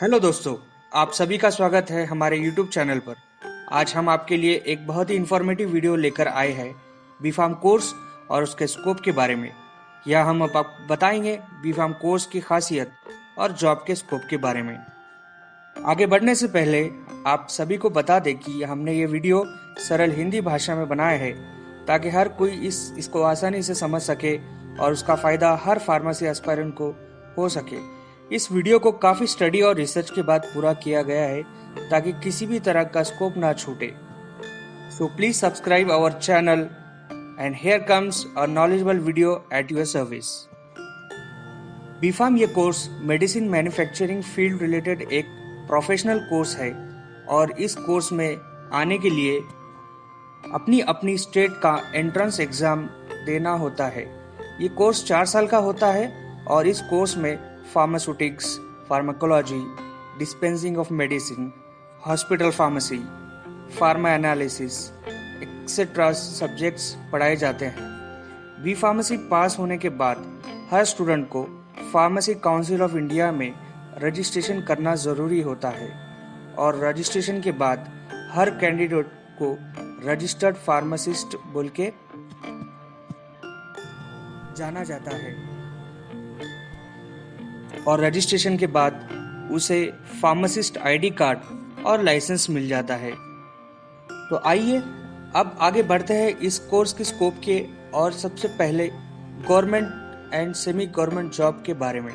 Hello दोस्तों, आप सभी का स्वागत है हमारे YouTube चैनल पर। आज हम आपके लिए एक बहुत ही इंफॉर्मेटिव वीडियो लेकर आए हैं बीफार्म कोर्स और उसके स्कोप के बारे में। यह हम अब आपको बताएंगे बीफार्म कोर्स की खासियत और जॉब के स्कोप के बारे में। आगे बढ़ने से पहले आप सभी को बता दें कि हमने ये वीडियो सरल हिंदी भाषा में बनाया है ताकि हर कोई इसको आसानी से समझ सके और उसका फायदा हर फार्मेसी एस्पायरेंट को हो सके। इस वीडियो को काफी स्टडी और रिसर्च के बाद पूरा किया गया है ताकि किसी भी तरह का स्कोप ना छूटे। So please subscribe our channel and here comes a knowledgeable video at your service. B Pharm ये course medicine manufacturing field related एक प्रोफेशनल कोर्स है और इस कोर्स में आने के लिए अपनी अपनी स्टेट का एंट्रेंस एग्जाम देना होता है। ये कोर्स 4 साल का होता है और इस कोर्स में pharmaceutics, pharmacology, dispensing of medicine, hospital pharmacy, pharma analysis etcetera subjects पढ़ाए जाते हैं। बी फार्मेसी पास होने के बाद हर स्टूडेंट को फार्मेसी काउंसिल ऑफ इंडिया में रजिस्ट्रेशन करना ज़रूरी होता है और रजिस्ट्रेशन के बाद हर कैंडिडेट को रजिस्टर्ड फार्मासिस्ट बोल के जाना जाता है और रजिस्ट्रेशन के बाद उसे फार्मासिस्ट आईडी कार्ड और लाइसेंस मिल जाता है। तो आइए अब आगे बढ़ते हैं इस कोर्स के स्कोप के और सबसे पहले government and semi government job के बारे में।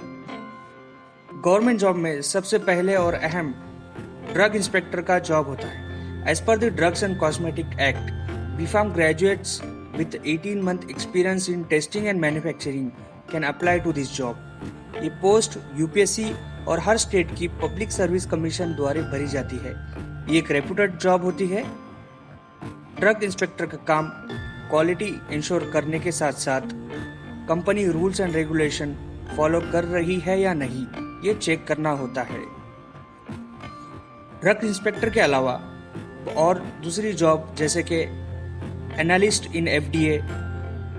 गवर्नमेंट जॉब में सबसे पहले और अहम ड्रग इंस्पेक्टर का जॉब होता है। As per the drugs and cosmetic act, B Pharm graduates with 18-month experience in testing and manufacturing can apply to this job. ये पोस्ट यूपीएससी और हर स्टेट की पब्लिक सर्विस कमीशन द्वारा भरी जाती है। ये एक रेप्यूटेड जॉब होती है। ड्रग इंस्पेक्टर का काम क्वालिटी इंश्योर करने के साथ साथ company rules and regulation follow कर रही है या नहीं, ये चेक करना होता है। ड्रग इंस्पेक्टर के अलावा और दूसरी जॉब जैसे कि analyst in FDA,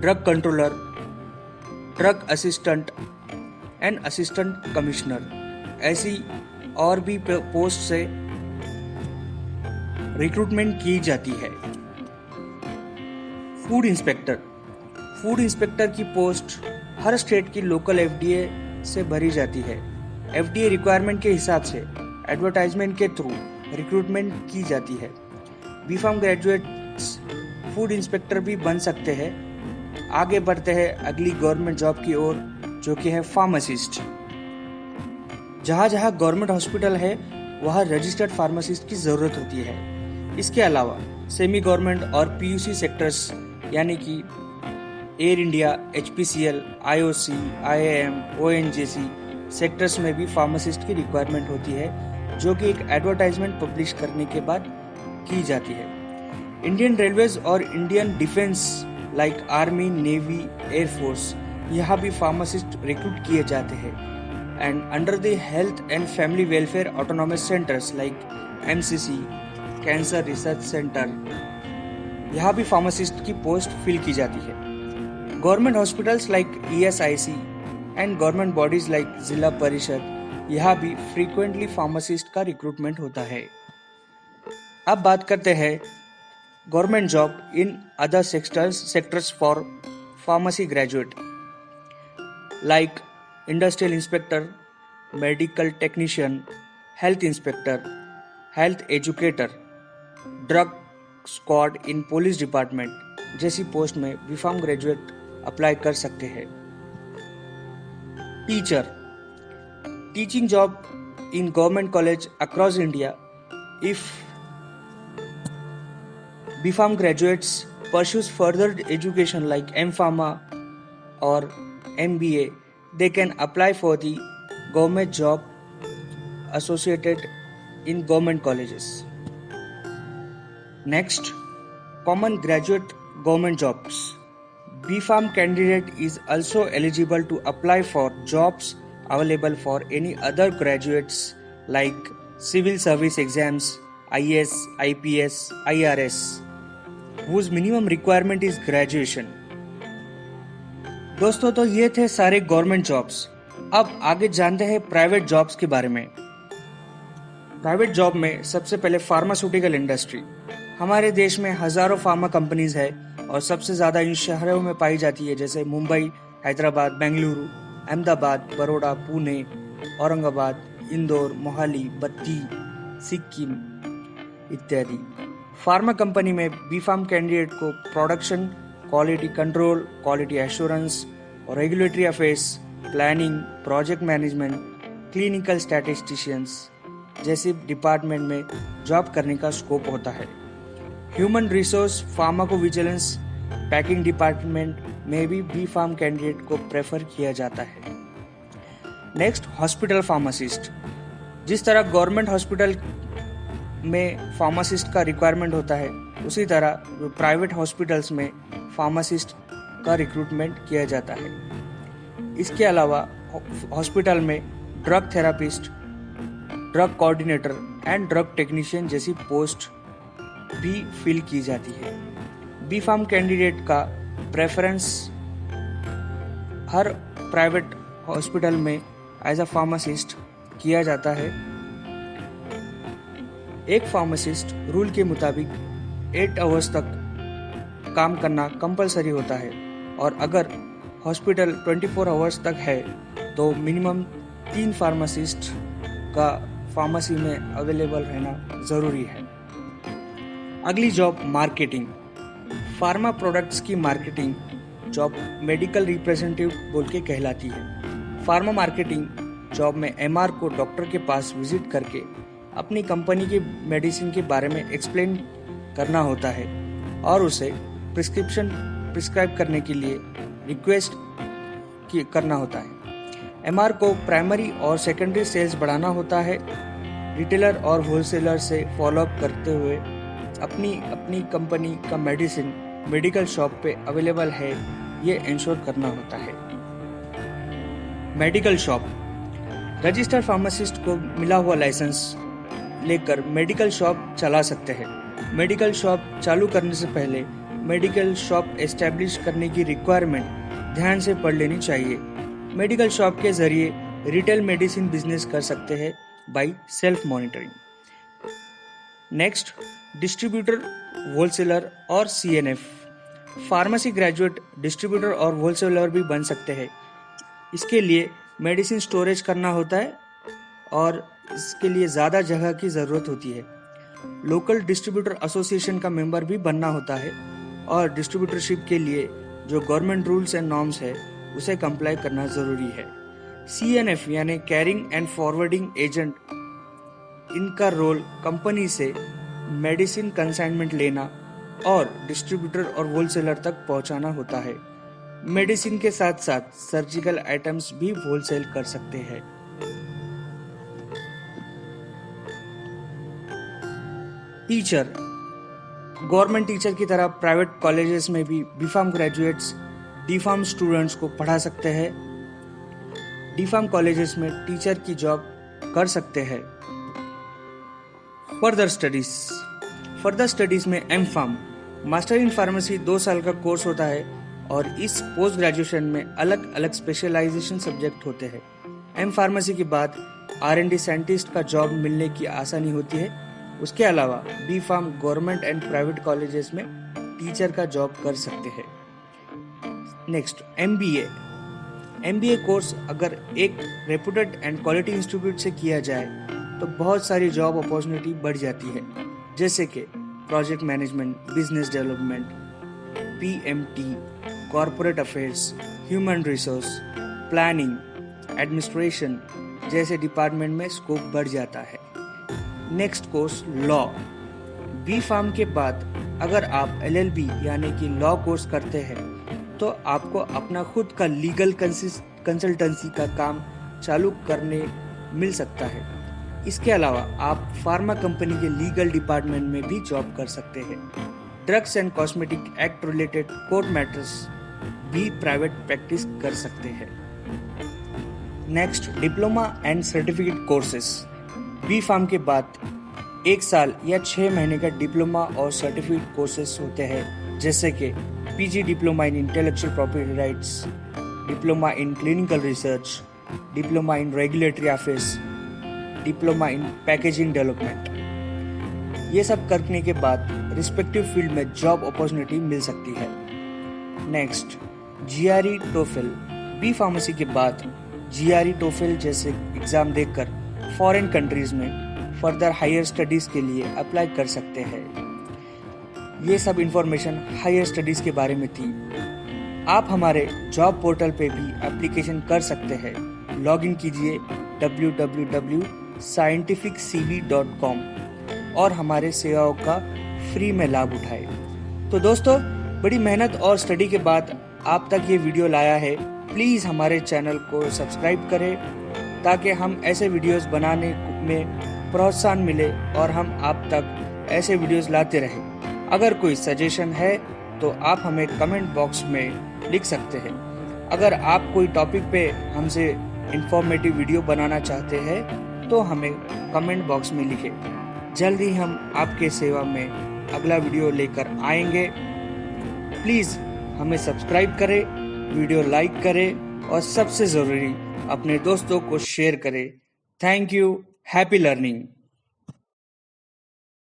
drug controller, drug assistant and assistant commissioner, ऐसी और भी पोस्ट से रिक्रूटमेंट की जाती है। फूड इंस्पेक्टर, फूड इंस्पेक्टर की पोस्ट हर स्टेट की लोकल एफडीए से भरी जाती है। एफडीए रिक्वायरमेंट के हिसाब से एडवर्टाइजमेंट के थ्रू रिक्रूटमेंट की जाती है। बीफार्म ग्रेजुएट्स फूड इंस्पेक्टर भी बन सकते हैं। आगे बढ़ते हैं अगली गवर्नमेंट जॉब की ओर जो कि है फार्मासिस्ट। जहाँ जहाँ गवर्नमेंट हॉस्पिटल है वहाँ रजिस्टर्ड फार्मासिस्ट की ज़रूरत होती है। इसके अलावा सेमी गवर्नमेंट और पीयूसी सेक्टर्स यानी कि air India, HPCL, IOC, IAM, ONGC sectors में भी फार्मासिस्ट की रिक्वायरमेंट होती है जो कि एक एडवर्टाइजमेंट पब्लिश करने के बाद की जाती है। इंडियन रेलवेज और Indian defence like army, navy, air force यहाँ भी फार्मासिस्ट रिक्रूट किए जाते हैं। And under the health and family welfare autonomous centres like MCC, cancer research centre, यहाँ भी फार्मासिस्ट की पोस्ट फिल की जाती है। Government hospitals like ESIC and government bodies like जिला परिषद, यहाँ भी फ्रीक्वेंटली फार्मासिस्ट का रिक्रूटमेंट होता है। अब बात करते हैं government job in other sectors for pharmacy graduate like industrial inspector, medical technician, health inspector, health educator, drug squad in police department जैसी पोस्ट में बीफार्म ग्रेजुएट अप्लाई कर सकते हैं। Teacher, teaching job in government college across India. If BPharm graduates pursues further education like M.Pharma or MBA, they can apply for the government job associated in government colleges. Next, common graduate government jobs. BPharm candidate is also eligible to apply for jobs available for any other graduates like civil service exams, IAS, IPS, IRS. whose minimum requirement is graduation. दोस्तों, तो ये थे सारे government jobs. अब आगे जानते हैं private jobs के बारे में। प्राइवेट जॉब में सबसे पहले फार्मास्यूटिकल इंडस्ट्री। हमारे देश में हजारों फार्मा कंपनीज है और सबसे ज़्यादा इन शहरों में पाई जाती है, जैसे मुंबई, हैदराबाद, बेंगलुरु, अहमदाबाद, बड़ौदा, पुणे, औरंगाबाद, इंदौर, मोहाली, बत्ती, सिक्किम इत्यादि। फार्मा कंपनी में बी फार्म कैंडिडेट को production, quality control, quality assurance और regulatory affairs, planning, project management, clinical statisticians जैसे डिपार्टमेंट में जॉब करने का स्कोप होता है। Human resource, pharmacovigilance, packing department में भी बी फार्म कैंडिडेट को प्रेफर किया जाता है। Next, hospital pharmacist. जिस तरह गवर्नमेंट हॉस्पिटल में फार्मासिस्ट का रिक्वायरमेंट होता है, उसी तरह प्राइवेट हॉस्पिटल्स में फार्मासिस्ट का रिक्रूटमेंट किया जाता है। इसके अलावा हॉस्पिटल में drug therapist, drug coordinator and drug technician जैसी पोस्ट भी फिल की जाती है। बी फार्म कैंडिडेट का प्रेफरेंस हर प्राइवेट हॉस्पिटल में एज अ फार्मासिस्ट किया जाता है। एक फार्मासिस्ट रूल के मुताबिक 8 आवर्स तक काम करना कंपलसरी होता है, और अगर हॉस्पिटल 24 आवर्स तक है तो मिनिमम 3 फार्मासिस्ट का फार्मेसी में अवेलेबल रहना ज़रूरी है। अगली जॉब, मार्केटिंग। फार्मा प्रोडक्ट्स की मार्केटिंग जॉब मेडिकल रिप्रेजेंटेटिव बोल के कहलाती है। फार्मा मार्केटिंग जॉब में एमआर को डॉक्टर के पास विजिट करके अपनी कंपनी की मेडिसिन के बारे में एक्सप्लेन करना होता है और उसे प्रिस्क्रिप्शन प्रिस्क्राइब करने के लिए रिक्वेस्ट करना होता है। एमआर को प्राइमरी और सेकेंडरी सेल्स बढ़ाना होता है। रिटेलर और होलसेलर से फॉलोअप करते हुए अपनी कंपनी का मेडिसिन मेडिकल शॉप पे अवेलेबल है, ये इंश्योर करना होता है। Medical shop. रजिस्टर्ड फार्मासिस्ट को मिला हुआ लाइसेंस लेकर मेडिकल शॉप चला सकते हैं। मेडिकल शॉप चालू करने से पहले मेडिकल शॉप एस्टैब्लिश करने की रिक्वायरमेंट ध्यान से पढ़ लेनी चाहिए। मेडिकल शॉप के जरिए रिटेल मेडिसिन बिजनेस कर सकते हैं by self monitoring. Next, distributor, wholesaler और सीएनएफ। फार्मेसी ग्रेजुएट डिस्ट्रीब्यूटर और होलसेलर भी बन सकते हैं। इसके लिए मेडिसिन स्टोरेज करना होता है और इसके लिए ज़्यादा जगह की ज़रूरत होती है। लोकल डिस्ट्रीब्यूटर एसोसिएशन का मेंबर भी बनना होता है और डिस्ट्रीब्यूटरशिप के लिए जो गवर्नमेंट रूल्स एंड नॉर्म्स है उसे कंप्लाई करना ज़रूरी है। सीएनएफ यानी कैरिंग एंड फॉरवर्डिंग एजेंट, इनका रोल कंपनी से मेडिसिन कंसाइनमेंट लेना और डिस्ट्रीब्यूटर और होलसेलर तक पहुंचाना होता है। मेडिसिन के साथ साथ सर्जिकल आइटम्स भी होलसेल कर सकते हैं। टीचर। गवर्नमेंट टीचर की तरह प्राइवेट कॉलेजेस में भी बीफार्म ग्रेजुएट्स डीफार्म स्टूडेंट्स को पढ़ा सकते हैं। डीफार्म कॉलेजेस में टीचर की जॉब कर सकते हैं। फर्दर स्टडीज में M Pharm, master in pharmacy 2 साल का कोर्स होता है और इस पोस्ट ग्रेजुएशन में अलग अलग स्पेशलाइजेशन सब्जेक्ट होते हैं। एम फार्मेसी के बाद R&D साइंटिस्ट का जॉब मिलने की आसानी होती है। उसके अलावा B Pharm government and private colleges में टीचर का जॉब कर सकते हैं। नेक्स्ट, MBA कोर्स अगर एक रेपुटेड एंड क्वालिटी इंस्टीट्यूट से किया जाए तो बहुत सारी जॉब अपॉर्चुनिटी बढ़ जाती है, जैसे कि project management, business development, PMT, corporate affairs, human resource, planning, administration जैसे डिपार्टमेंट में स्कोप बढ़ जाता है। Next course, law. B Pharm के बाद अगर आप LLB यानी कि लॉ कोर्स करते हैं तो आपको अपना खुद का लीगल कंसल्टेंसी का काम चालू करने मिल सकता है। इसके अलावा आप फार्मा कंपनी के लीगल डिपार्टमेंट में भी जॉब कर सकते हैं। Drugs and cosmetic act related court matters भी प्राइवेट प्रैक्टिस कर सकते हैं। Next, diploma and certificate courses. B Pharm के बाद 1 साल या 6 महीने का डिप्लोमा और सर्टिफिकेट कोर्सेस होते हैं, जैसे कि PG diploma in intellectual property rights, diploma in clinical research, diploma in regulatory affairs, diploma in packaging development. ये सब करने के बाद रिस्पेक्टिव फील्ड में जॉब अपॉर्चुनिटी मिल सकती है। Next, GRE TOEFL. B pharmacy के बाद जीआरई टोफेल जैसे एग्जाम देकर फॉरेन कंट्रीज में फर्दर हायर स्टडीज के लिए अप्लाई कर सकते हैं। ये सब इंफॉर्मेशन हायर स्टडीज के बारे में थी। आप हमारे जॉब पोर्टल पे भी एप्लीकेशन कर सकते हैं। लॉगिन कीजिए www.scientificcv.com और हमारे सेवाओं का फ्री में लाभ उठाएं। तो दोस्तों, बड़ी मेहनत और स्टडी के बाद आप तक ये वीडियो लाया है। प्लीज़ हमारे चैनल को सब्सक्राइब करें ताकि हम ऐसे वीडियोस बनाने में प्रोत्साहन मिले और हम आप तक ऐसे वीडियोस लाते रहें। अगर कोई सजेशन है तो आप हमें कमेंट बॉक्स में लिख सकते हैं। अगर आप कोई टॉपिक पे हमसे इंफॉर्मेटिव वीडियो बनाना चाहते हैं तो हमें कमेंट बॉक्स में लिखें। जल्द ही हम आपके सेवा में अगला वीडियो लेकर आएंगे। प्लीज़ हमें सब्सक्राइब करें, वीडियो लाइक करें और सबसे ज़रूरी अपने दोस्तों को शेयर करें। Thank you. Happy learning.